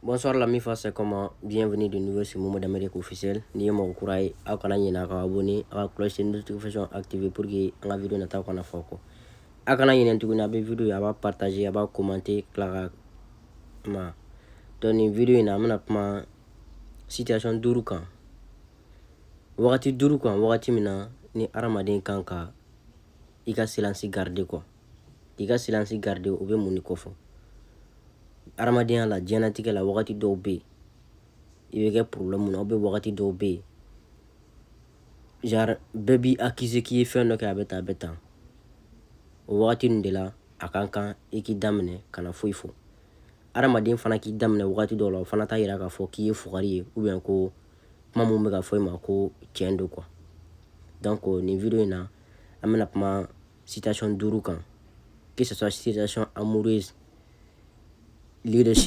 Bonsoir l'ami face, c'est comment? Bienvenue de nouveau sur Momo d'Amérique officiel. Ni mo kurai au kana yina ka abonné à cloche de notification activée pour que la vidéo n'ata kana foko. Akana yina tukuna be vidéo ya ba partager ya ba commenter clara ma. Dans une vidéo ina mana ma situation duru kan. Wakati duru kan wakati mina ni aramaden kanka ika silence garder quoi. Ika silence garder o be muni kofo. Aramadenya la diɲɛnatigɛ la wagati dɔw bɛ yen i bɛ kɛ problème na ou wagati dɔw bɛ yen genre bɛɛ b'i accuser k'i ye fɛn dɔ kɛ a bɛ tan o wagati ninnu de la a kan i k'i daminɛ ka na foyi fɔ adamaden fana k'i daminɛ wagati dɔw la o fana t'a yira k'a fɔ k'i ye fugari ye ou bien ko kuma mun bɛ ka fɔ i ma ko tiɲɛ don quoi. Donc nin vidéo in na an bɛna kuma situation 5 kan, que ce soit situation amoureuse.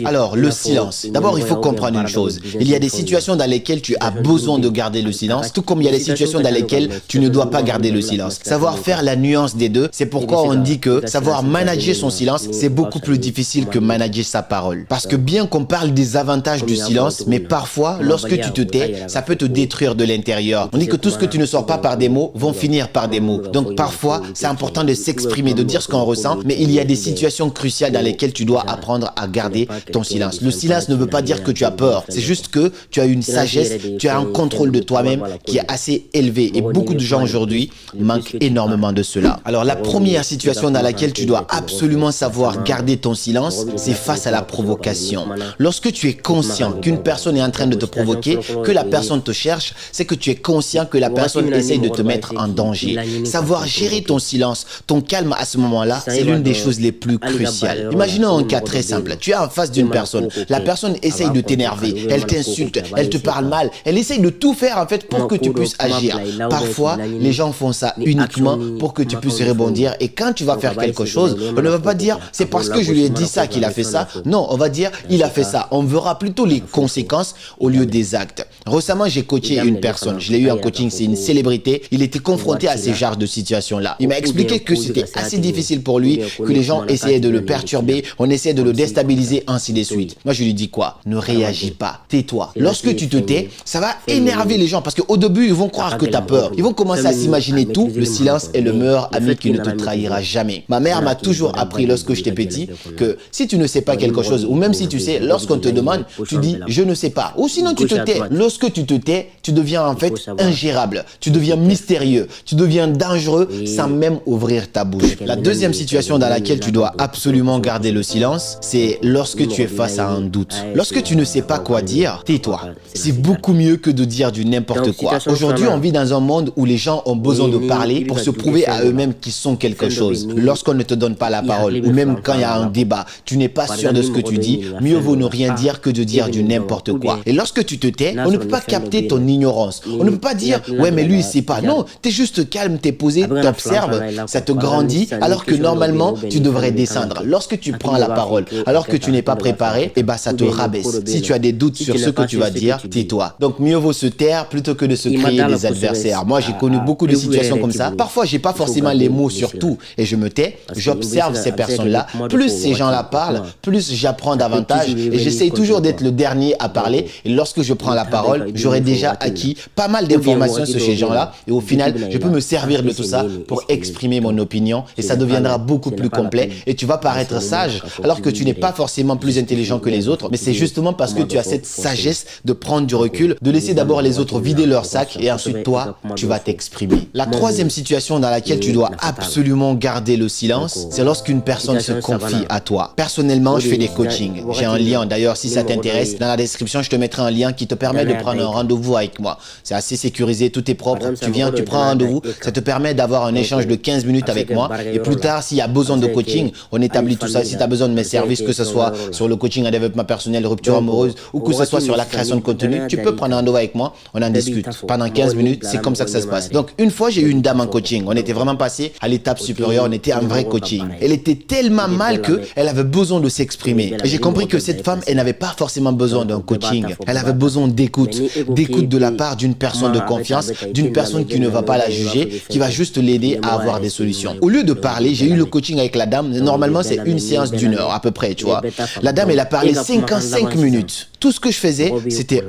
Alors, le silence. D'abord, il faut comprendre une chose. Il y a des situations dans lesquelles tu as besoin de garder le silence, tout comme il y a des situations dans lesquelles tu ne dois pas garder le silence. Savoir faire la nuance des deux, c'est pourquoi on dit que savoir manager son silence, c'est beaucoup plus difficile que manager sa parole. Parce que bien qu'on parle des avantages du silence, mais parfois, lorsque tu te tais, ça peut te détruire de l'intérieur. On dit que tout ce que tu ne sors pas par des mots vont finir par des mots. Donc parfois, c'est important de s'exprimer, de dire ce qu'on ressent, mais il y a des situations cruciales dans lesquelles tu dois apprendre à garder ton silence. Le silence ne veut pas dire que tu as peur, c'est juste que tu as une sagesse, tu as un contrôle de toi-même qui est assez élevé et beaucoup de gens aujourd'hui manquent énormément de cela. Alors la première situation dans laquelle tu dois absolument savoir garder ton silence, c'est face à la provocation. Lorsque tu es conscient qu'une personne est en train de te provoquer, que la personne te cherche, c'est que tu es conscient que la personne essaye de te mettre en danger. Savoir gérer ton silence, ton calme à ce moment-là, c'est l'une des choses les plus cruciales. Imaginons un cas très simple. Tu es en face d'une personne, la personne essaye de t'énerver, elle t'insulte, elle te parle mal, elle essaye de tout faire en fait pour que tu puisses agir. Parfois, les gens font ça uniquement pour que tu puisses rebondir et quand tu vas faire quelque chose, on ne va pas dire c'est parce que je lui ai dit ça qu'il a fait ça. Non, on va dire il a fait ça. On verra plutôt les conséquences au lieu des actes. Récemment, j'ai coaché une personne, je l'ai eu en coaching, c'est une célébrité. Il était confronté à ces genres de situations-là. Il m'a expliqué que c'était assez difficile pour lui, que les gens essayaient de le perturber, on essayait de le déstabiliser, ainsi de suite. Moi, je lui dis quoi? Ne réagis pas, tais-toi. Lorsque tu te tais, ça va énerver les gens parce qu'au début, ils vont croire que tu as peur. Ils vont commencer à s'imaginer tout. Le silence est le meilleur ami qui ne te trahira jamais. Ma mère m'a toujours appris lorsque j'étais petit que si tu ne sais pas quelque chose ou même si tu sais, lorsqu'on te demande, tu dis je ne sais pas. Ou sinon tu te tais. Lorsque tu te tais, tu deviens en fait ingérable. Tu deviens mystérieux. Tu deviens dangereux sans même ouvrir ta bouche. La deuxième situation dans laquelle tu dois absolument garder le silence, c'est lorsque tu es face à un doute. Lorsque tu ne sais pas quoi dire, tais-toi. C'est beaucoup mieux que de dire du n'importe quoi. Aujourd'hui, on vit dans un monde où les gens ont besoin de parler pour se prouver à eux-mêmes qu'ils sont quelque chose. Lorsqu'on ne te donne pas la parole ou même quand il y a un débat, tu n'es pas sûr de ce que tu dis, mieux vaut ne rien dire que de dire du n'importe quoi. Et lorsque tu te tais, on ne peut pas capter ton ignorance. On ne peut pas dire ouais mais lui il sait pas. Non, tu es juste calme, tu es posé, tu observes, ça te grandit alors que normalement tu devrais descendre. Lorsque tu prends la parole alors que tu n'es pas préparé, et bah ça te rabaisse. Si tu as des doutes sur ce que tu vas dire, tais-toi. Donc mieux vaut se taire plutôt que de se créer des adversaires. Moi j'ai connu beaucoup de situations comme ça. Parfois j'ai pas forcément les mots sur tout et je me tais, j'observe ces personnes-là. Plus ces gens-là parlent, plus j'apprends davantage et j'essaye toujours d'être le dernier à parler. Et lorsque je prends la parole, j'aurai déjà acquis pas mal d'informations sur ces gens-là et au final, je peux me servir de tout ça pour exprimer mon opinion et ça deviendra beaucoup plus complet et tu vas paraître sage alors que tu n'es pas forcément plus intelligent que les autres, mais c'est justement parce que tu as cette sagesse de prendre du recul, de laisser d'abord les autres vider leur sac et ensuite toi, tu vas t'exprimer. La troisième situation dans laquelle tu dois absolument garder le silence, c'est lorsqu'une personne se confie à toi. Personnellement, je fais des coachings. J'ai un lien d'ailleurs, si ça t'intéresse, dans la description, je te mettrai un lien qui te permet de prendre un rendez-vous avec moi. C'est assez sécurisé, tout est propre. Tu viens, tu prends un rendez-vous, ça te permet d'avoir un échange de 15 minutes avec moi et plus tard, s'il y a besoin de coaching, on établit tout ça. Si tu as besoin de mes services, que ce soit sur le coaching en développement personnel, rupture amoureuse ou que ce soit sur la création de contenu, tu peux prendre un rendez-vous avec moi, on en discute. Pendant 15 minutes, c'est comme ça que ça se passe. Donc une fois, j'ai eu une dame en coaching, on était vraiment passé à l'étape supérieure, on était en vrai coaching. Elle était tellement mal qu'elle avait besoin de s'exprimer. Et j'ai compris que cette femme, elle n'avait pas forcément besoin d'un coaching, elle avait besoin d'écoute de la part d'une personne de confiance, d'une personne qui ne va pas la juger, qui va juste l'aider à avoir des solutions. Au lieu de parler, j'ai eu le coaching avec la dame, normalement c'est une séance d'1 heure à peu près, tu vois. La dame, elle a parlé 55 minutes. Tout ce que je faisais, c'était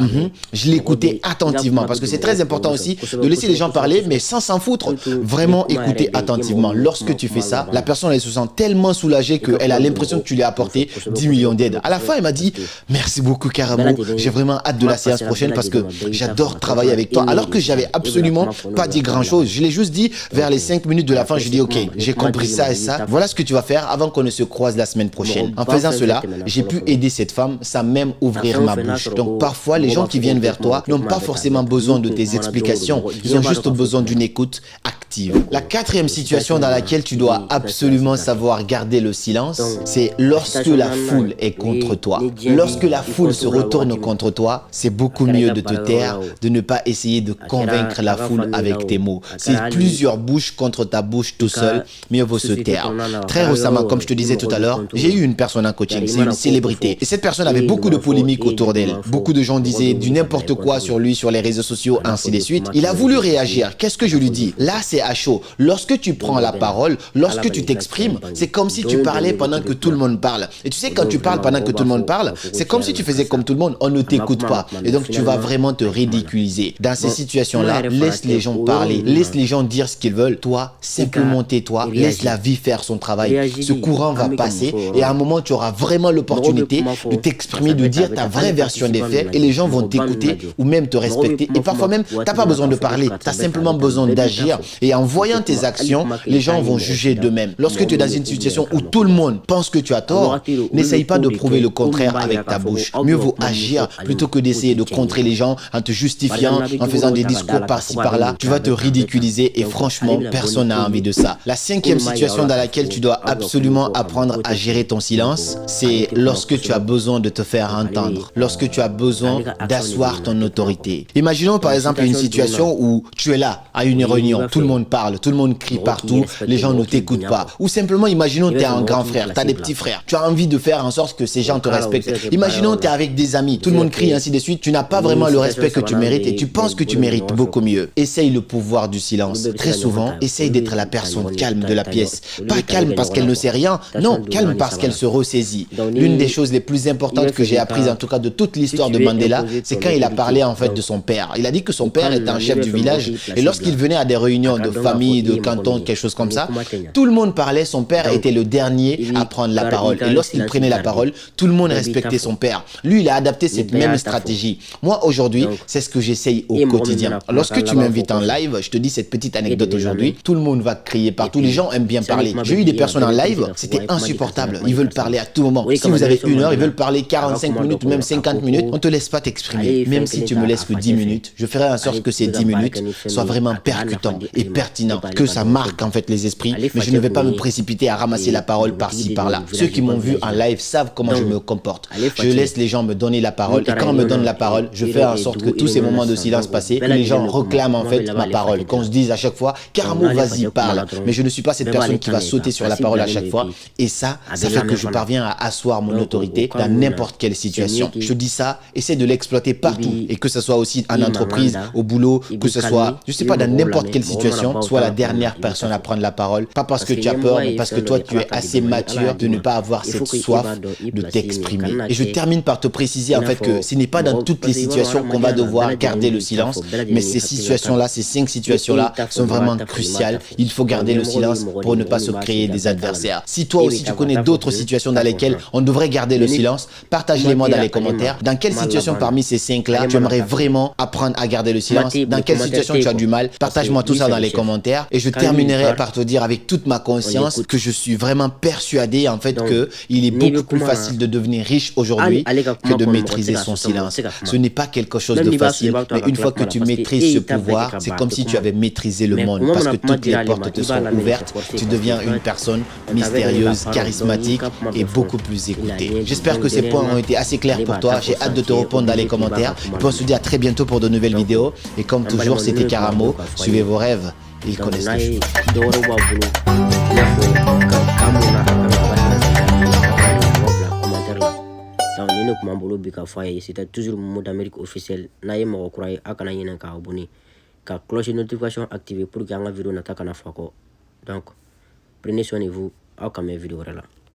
je l'écoutais attentivement parce que c'est très important aussi de laisser les gens parler, mais sans s'en foutre. Vraiment écouter attentivement. Lorsque tu fais ça, la personne, elle se sent tellement soulagée qu'elle a l'impression que tu lui as apporté 10 millions d'aides. À la fin, elle m'a dit merci beaucoup, Karamo. J'ai vraiment hâte de la séance prochaine parce que j'adore travailler avec toi. Alors que j'avais absolument pas dit grand chose. Je l'ai juste dit vers les 5 minutes de la fin. Je dis ok, j'ai compris ça et ça. Voilà ce que tu vas faire avant qu'on ne se croise la semaine prochaine. En faisant cela, j'ai pu aider cette femme sans même ouvrir ma bouche. Donc parfois, les gens qui viennent vers toi n'ont pas forcément besoin de tes explications. Ils ont juste besoin d'une écoute active. La quatrième situation dans laquelle tu dois absolument savoir garder le silence, c'est lorsque la foule est contre toi. Lorsque la foule se retourne contre toi, c'est beaucoup mieux de te taire, de ne pas essayer de convaincre la foule avec tes mots. Si plusieurs bouches contre ta bouche tout seul, mieux vaut se taire. Très récemment, comme je te disais tout à l'heure, j'ai eu une personne en coaching, c'est une célébrité. Et cette personne avait beaucoup de polémiques autour d'elle. Beaucoup de gens disaient du n'importe quoi sur lui, sur les réseaux sociaux, ainsi de suite. Il a voulu réagir. Qu'est-ce que je lui dis? Là, c'est à chaud. Lorsque tu prends la parole, lorsque tu t'exprimes, c'est comme si tu parlais pendant que tout le monde parle. Et tu sais, quand tu parles pendant que tout le monde parle, c'est comme si tu faisais comme tout le monde, on ne t'écoute pas. Et donc, tu vas vraiment te ridiculiser. Dans ces situations-là, laisse les gens parler, laisse les gens dire ce qu'ils veulent. Toi, simplement tais-toi, laisse la vie faire son travail. Ce courant va passer et à un moment, tu auras vraiment l'opportunité de t'exprimer, de dire ta vraie version des faits et les gens vont t'écouter ou même te respecter. Et parfois même, tu n'as pas besoin de parler, tu as simplement besoin d'agir. Et en voyant tes actions, les gens vont juger d'eux-mêmes. Lorsque tu es dans une situation où tout le monde pense que tu as tort, n'essaye pas de prouver le contraire avec ta bouche. Mieux vaut agir plutôt que d'essayer de contrer les gens en te justifiant, en faisant des discours par-ci par-là. Tu vas te ridiculiser et franchement, personne n'a envie de ça. La cinquième situation dans laquelle tu dois absolument apprendre à gérer ton silence, c'est lorsque tu as besoin de te faire entendre, lorsque tu as besoin d'asseoir ton autorité. Imaginons par exemple une situation où tu es là à une réunion, tout le monde parle, tout le monde crie partout, les gens ne t'écoutent pas. Ou simplement, imaginons tu es un grand frère, tu as des petits frères, tu as envie de faire en sorte que ces gens te respectent. Imaginons tu es avec des amis, tout le monde crie ainsi de suite, tu n'as pas vraiment le respect que tu mérites et tu penses que tu mérites beaucoup mieux. Essaye le pouvoir du silence. Très souvent, essaye d'être la personne calme de la pièce. Pas calme parce qu'elle ne sait rien, non, calme parce qu'elle se ressaisit. L'une des choses les plus importantes que j'ai apprises en tout cas de toute l'histoire de Mandela, c'est quand il a parlé en fait de son père. Il a dit que son père était un chef du village et lorsqu'il venait à des réunions de famille, de canton, quelque chose comme ça, tout le monde parlait, son père était le dernier à prendre la parole. Et lorsqu'il prenait la parole, tout le monde respectait son père. Lui, il a adapté cette même stratégie. Moi, aujourd'hui, c'est ce que j'essaye au quotidien. Lorsque tu m'invites en live, je te dis cette petite anecdote aujourd'hui, tout le monde va crier partout, les gens aiment bien parler. J'ai eu des personnes en live, c'était insupportable. Ils veulent parler à tout moment. Si vous avez une heure, ils veulent parler 45 minutes, même 50 minutes, on ne te laisse pas t'exprimer. Même si tu me laisses que 10 minutes, je ferai en sorte que ces 10 minutes soient vraiment percutants et pertinents, que ça marque en fait les esprits, mais je ne vais pas me précipiter à ramasser la parole par-ci par-là. Ceux qui m'ont vu en live savent comment je me comporte. Je laisse les gens me donner la parole et quand on me donne la parole, je fais en sorte que tous ces moments de silence passés, que les gens réclament en fait ma parole, qu'on se dise à chaque fois, Karamo, vas-y, parle. Mais je ne suis pas cette personne qui va sauter sur la parole à chaque fois et ça fait que je parviens à asseoir mon autorité dans n'importe quelle situation. Je te dis ça, essaie de l'exploiter partout et que ce soit aussi en entreprise, au boulot, que ce soit, je sais pas, dans n'importe quelle situation, sois la dernière personne à prendre la parole, pas parce que tu as peur, mais parce que toi tu es assez mature de ne pas avoir cette soif de t'exprimer. Et je termine par te préciser en fait que ce n'est pas dans toutes les situations qu'on va devoir garder le silence, mais ces situations-là, ces 5 situations-là sont vraiment cruciales. Il faut garder le silence pour ne pas se créer des adversaires. Si toi aussi tu connais d'autres situations dans lesquelles on devrait garder le silence, partage-les-moi dans les commentaires. Dans quelle situation parmi ces 5-là tu aimerais vraiment apprendre à garder le silence? Dans quelle situation tu as du mal? Partage-moi tout ça dans les commentaires et je terminerai par te dire avec toute ma conscience que je suis vraiment persuadé en fait que il est beaucoup plus facile de devenir riche aujourd'hui que de maîtriser son silence. Ce n'est pas quelque chose de facile, mais une fois que tu maîtrises ce pouvoir, c'est comme si tu avais maîtrisé le monde parce que toutes les portes te sont ouvertes. Tu deviens une personne mystérieuse, charismatique et beaucoup plus écoutée. J'espère que ces points ont été assez clairs pour toi. J'ai hâte de te répondre dans les commentaires. Et puis on se dit à très bientôt pour de nouvelles vidéos. Et comme toujours, c'était Karamo. Suivez vos rêves. Ils connaissent le chemin. Ne kuma bolo bi ka fɔ a ye c'était toujours Momo d'Amérique officiel n'a ye mɔgɔ kura ye a kana ɲinɛ ka abonné ka cloche notification activer pour que an ka vidéo nata kana fɔ a kɔ donc prenez soin de vous aw ka mɛn vidéo wɛrɛ la